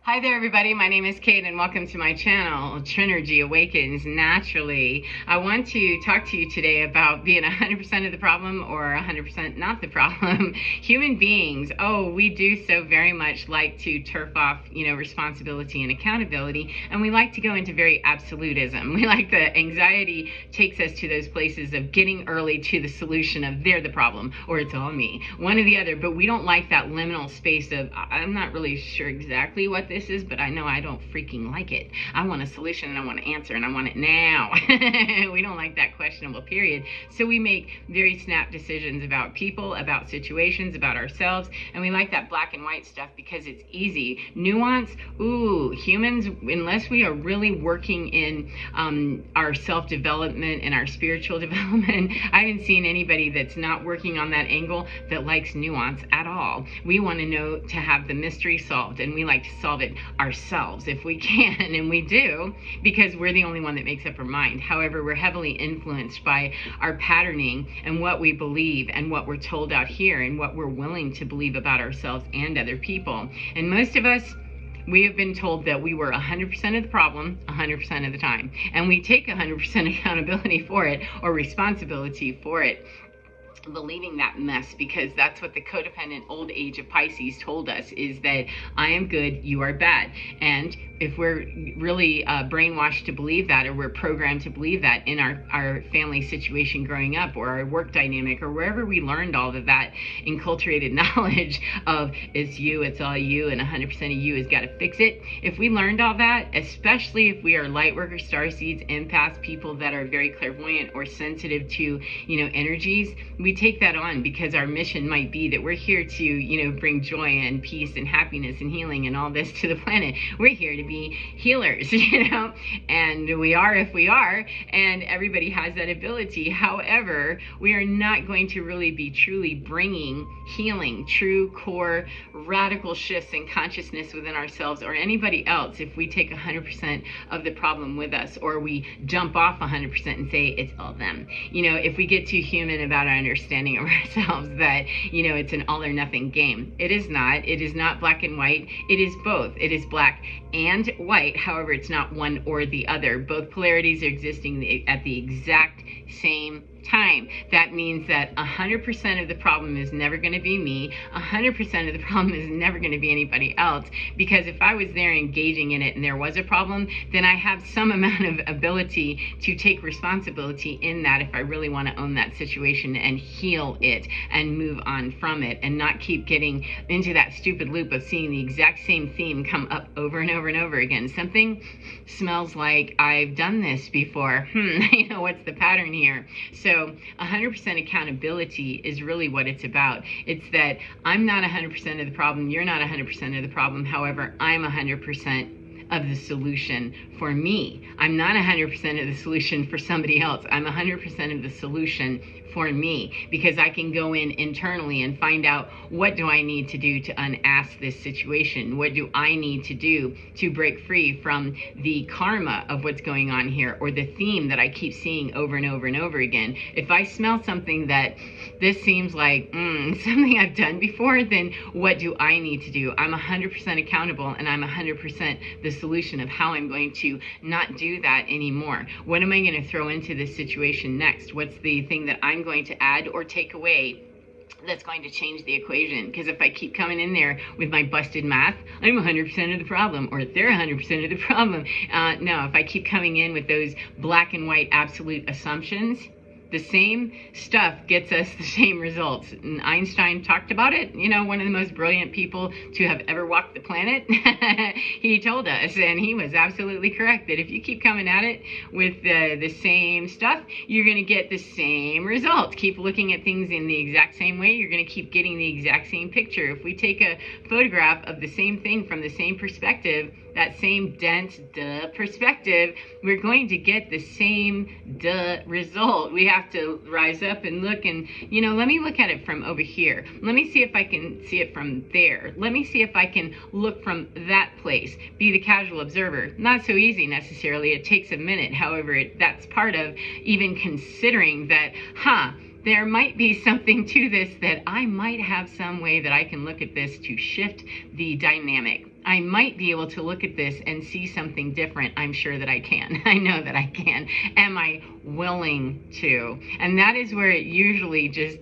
Hi there, everybody. My name is Kate, and welcome to my channel, Trinergy Awakens Naturally. I want to talk to you today about being 100% of the problem or 100% not the problem. Human beings, we do so very much like to turf off, responsibility and accountability, and we like to go into very absolutism. We like the anxiety takes us to those places of getting early to the solution of they're the problem or it's all me, one or the other, but we don't like that liminal space of I'm not really sure exactly what this is, but I know I don't freaking like it. I want a solution and I want an answer and I want it now. We don't like that questionable period. So we make very snap decisions about people, about situations, about ourselves, and we like that black and white stuff because it's easy. Nuance, humans, unless we are really working in our self-development and our spiritual development, I haven't seen anybody that's not working on that angle that likes nuance at all. We want to know to have the mystery solved, and we like to solve it ourselves if we can, and we do because we're the only one that makes up our mind. However, we're heavily influenced by our patterning and what we believe and what we're told out here and what we're willing to believe about ourselves and other people. And most of us, we have been told that we were 100% of the problem 100% of the time, and we take 100% accountability for it or responsibility for it, believing that mess, because that's what the codependent old age of Pisces told us, is that I am good, you are bad. And if we're really brainwashed to believe that, or we're programmed to believe that in our family situation growing up, or our work dynamic, or wherever we learned all of that enculturated knowledge of it's you, it's all you, and 100% of you has got to fix it. If we learned all that, especially if we are light workers, starseeds, empaths, people that are very clairvoyant or sensitive to, energies, we take that on because our mission might be that we're here to, bring joy and peace and happiness and healing and all this to the planet. We're here to be healers, and we are if we are, and everybody has that ability. However, we are not going to really be truly bringing healing, true core radical shifts in consciousness within ourselves or anybody else if we take 100% of the problem with us, or we jump off 100% and say it's all them. If we get too human about our understanding of ourselves that it's an all or nothing game. It is not. It is not black and white. It is both. It is black and white. However, it's not one or the other. Both polarities are existing at the exact same time. That means that 100% of the problem is never going to be me. 100% of the problem is never going to be anybody else, because if I was there engaging in it and there was a problem, then I have some amount of ability to take responsibility in that if I really want to own that situation and heal it and move on from it and not keep getting into that stupid loop of seeing the exact same theme come up over and over and over again. Something smells like I've done this before. What's the pattern here? So 100% accountability is really what it's about. It's that I'm not 100% of the problem, you're not 100% of the problem, however, I'm 100% of the solution for me. I'm not 100% of the solution for somebody else. I'm 100% of the solution for me, because I can go in internally and find out, what do I need to do to unask this situation? What do I need to do to break free from the karma of what's going on here, or the theme that I keep seeing over and over and over again? If I smell something that this seems like something I've done before, then what do I need to do? I'm 100% accountable, and I'm 100% the solution of how I'm going to not do that anymore. What am I going to throw into this situation next? What's the thing that I'm going to add or take away that's going to change the equation? Because if I keep coming in there with my busted math, I'm 100% of the problem, or they're 100% of the problem. No, if I keep coming in with those black and white absolute assumptions, the same stuff gets us the same results. And Einstein talked about it, one of the most brilliant people to have ever walked the planet. He told us, and he was absolutely correct, that if you keep coming at it with the same stuff, you're going to get the same results. Keep looking at things in the exact same way, you're going to keep getting the exact same picture. If we take a photograph of the same thing from the same perspective, that same dense perspective, we're going to get the same result. We have to rise up and look and, let me look at it from over here. Let me see if I can see it from there. Let me see if I can look from that place. Be the casual observer. Not so easy necessarily. It takes a minute. However, that's part of even considering that, there might be something to this, that I might have some way that I can look at this to shift the dynamic. I might be able to look at this and see something different. I'm sure that I can. I know that I can. Am I willing to? And that is where it usually just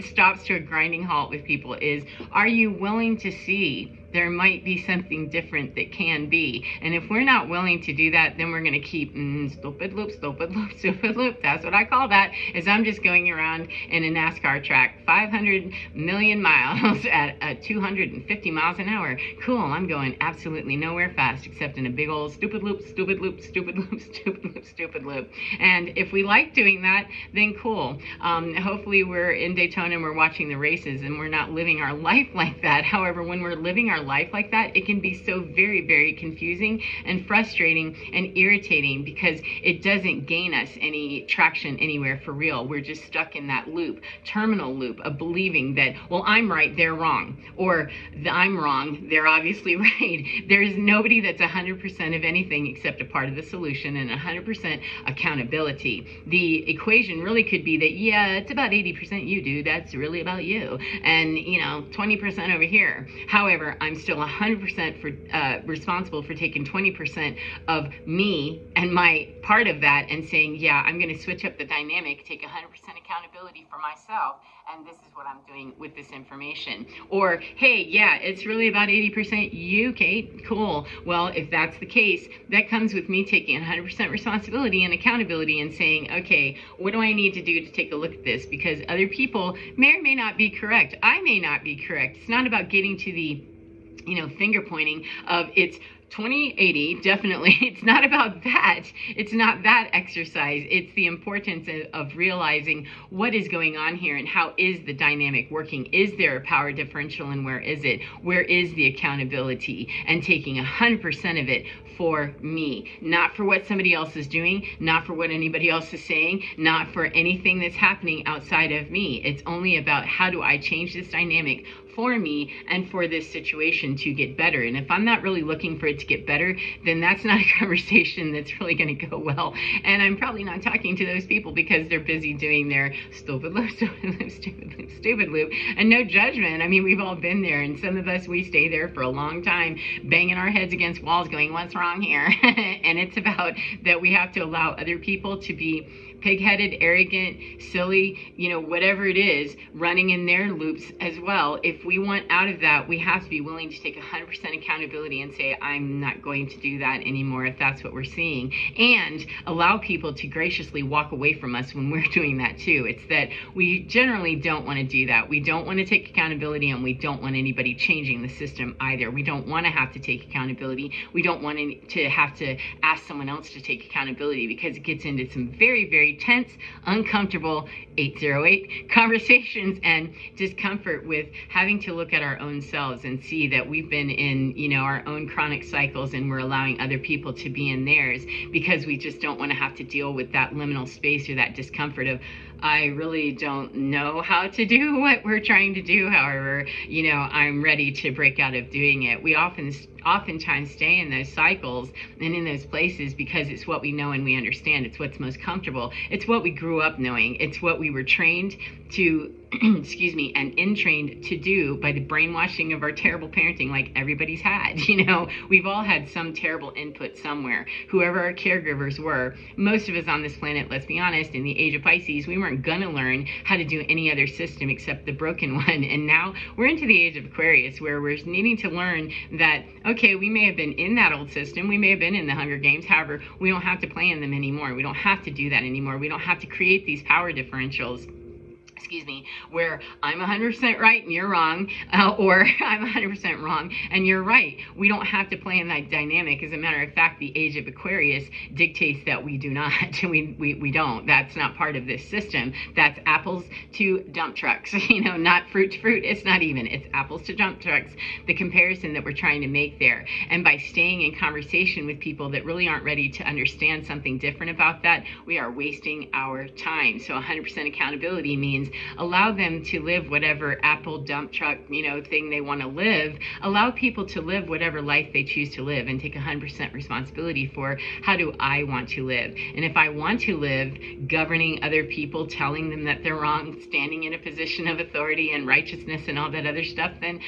stops to a grinding halt with people, is, are you willing to see there might be something different that can be? And if we're not willing to do that, then we're going to keep stupid loop, stupid loop, stupid loop. That's what I call that, is I'm just going around in a NASCAR track 500 million miles at 250 miles an hour. Cool, I'm going absolutely nowhere fast except in a big old stupid loop, stupid loop, stupid loop, stupid loop, stupid loop. And if we like doing that, then cool. Hopefully we're in Daytona and we're watching the races and we're not living our life like that. However, when we're living our life like that, it can be so very, very confusing and frustrating and irritating, because it doesn't gain us any traction anywhere for real. We're just stuck in that loop, terminal loop of believing that, well, I'm right, they're wrong, or I'm wrong, they're obviously right. There's nobody that's 100% of anything except a part of the solution, and 100% accountability. The equation really could be that, yeah, it's about 80% you do, that's really about you, and 20% over here. However, I'm still 100% responsible for taking 20% of me and my part of that and saying, yeah, I'm going to switch up the dynamic, take 100% accountability for myself, and this is what I'm doing with this information. Or, hey, yeah, it's really about 80% you, Kate. Cool. Well, if that's the case, that comes with me taking 100% responsibility and accountability and saying, okay, what do I need to do to take a look at this? Because other people may or may not be correct. I may not be correct. It's not about getting to the finger pointing of it's 2080, definitely. It's not about that. It's not that exercise. It's the importance of realizing what is going on here and how is the dynamic working. Is there a power differential, and where is it? Where is the accountability? And taking 100% of it for me, not for what somebody else is doing, not for what anybody else is saying, not for anything that's happening outside of me. It's only about, how do I change this dynamic for me and for this situation to get better? And if I'm not really looking for it to get better, then that's not a conversation that's really going to go well. And I'm probably not talking to those people because they're busy doing their stupid loop, stupid loop, stupid loop, stupid loop. And no judgment. I mean, we've all been there, and some of us, we stay there for a long time, banging our heads against walls going, what's wrong here? And it's about that we have to allow other people to be pig-headed, arrogant, silly, whatever it is, running in their loops as well. If we want out of that, we have to be willing to take 100% accountability and say, I'm not going to do that anymore if that's what we're seeing. And allow people to graciously walk away from us when we're doing that too. It's that we generally don't want to do that. We don't want to take accountability, and we don't want anybody changing the system either. We don't want to have to take accountability. We don't want to have to ask someone else to take accountability, because it gets into some very, very tense, uncomfortable 808 conversations and discomfort with having to look at our own selves and see that we've been in, our own chronic cycles, and we're allowing other people to be in theirs, because we just don't want to have to deal with that liminal space or that discomfort of, I really don't know how to do what we're trying to do. However, I'm ready to break out of doing it. We oftentimes stay in those cycles and in those places because it's what we know and we understand. It's what's most comfortable. It's what we grew up knowing. It's what we were trained to excuse me, and entrained to do by the brainwashing of our terrible parenting, like everybody's had. We've all had some terrible input somewhere. Whoever our caregivers were, most of us on this planet, let's be honest, in the age of Pisces, we weren't gonna learn how to do any other system except the broken one. And now we're into the age of Aquarius, where we're needing to learn that, okay, we may have been in that old system, we may have been in the Hunger Games, however, we don't have to play in them anymore. We don't have to do that anymore. We don't have to create these power differentials, where I'm 100% right and you're wrong, or I'm 100% wrong and you're right. We don't have to play in that dynamic. As a matter of fact, the age of Aquarius dictates that we do not. We don't. That's not part of this system. That's apples to dump trucks, not fruit to fruit. It's not even. It's apples to dump trucks, the comparison that we're trying to make there. And by staying in conversation with people that really aren't ready to understand something different about that, we are wasting our time. So 100% accountability means minds. Allow them to live whatever Apple dump truck, thing they want to live. Allow people to live whatever life they choose to live, and take 100% responsibility for how do I want to live. And if I want to live governing other people, telling them that they're wrong, standing in a position of authority and righteousness and all that other stuff, then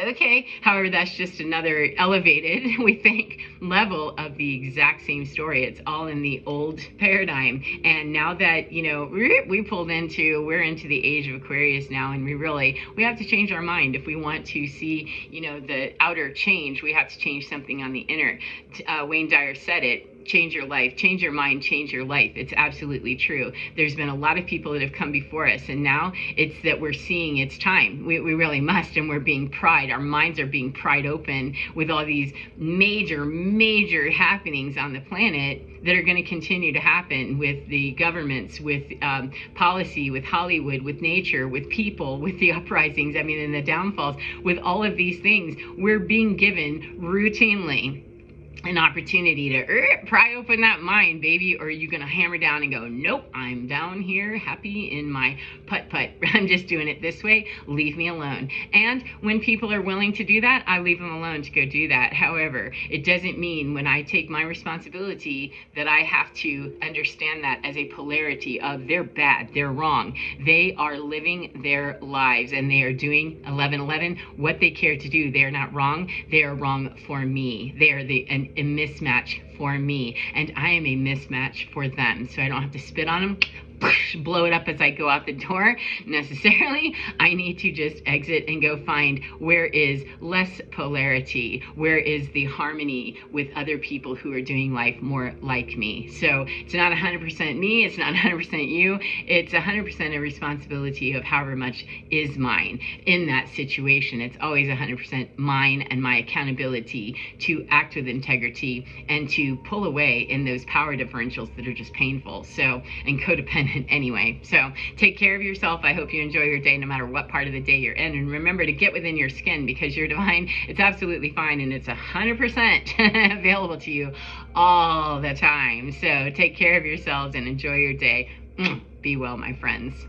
okay. However, that's just another elevated, we think, level of the exact same story. It's all in the old paradigm. And now that, we're into the age of Aquarius now, and we have to change our mind. If we want to see, the outer change, we have to change something on the inner. Wayne Dyer said it. Change your life, change your mind, change your life. It's absolutely true. There's been a lot of people that have come before us, and now it's that we're seeing it's time. We really must, and we're being pried. Our minds are being pried open with all these major, major happenings on the planet that are going to continue to happen with the governments, with policy, with Hollywood, with nature, with people, with the uprisings, and the downfalls. With all of these things, we're being given routinely an opportunity to pry open that mind, baby, or are you going to hammer down and go, nope, I'm down here happy in my putt-putt. I'm just doing it this way. Leave me alone. And when people are willing to do that, I leave them alone to go do that. However, it doesn't mean when I take my responsibility that I have to understand that as a polarity of they're bad, they're wrong. They are living their lives, and they are doing 1111 what they care to do. They are not wrong. They are wrong for me. They are a mismatch for me, and I am a mismatch for them. So I don't have to spit on them, blow it up as I go out the door necessarily. I need to just exit and go find where is less polarity, where is the harmony with other people who are doing life more like me. So it's not 100% me, it's not 100% you, it's 100% a responsibility of however much is mine in that situation. It's always 100% mine and my accountability to act with integrity and to pull away in those power differentials that are just painful, so, and codependent anyway. So take care of yourself. I hope you enjoy your day no matter what part of the day you're in, and remember to get within your skin, because you're divine. It's absolutely fine, and it's 100% available to you all the time. So take care of yourselves and enjoy your day. Be well, my friends.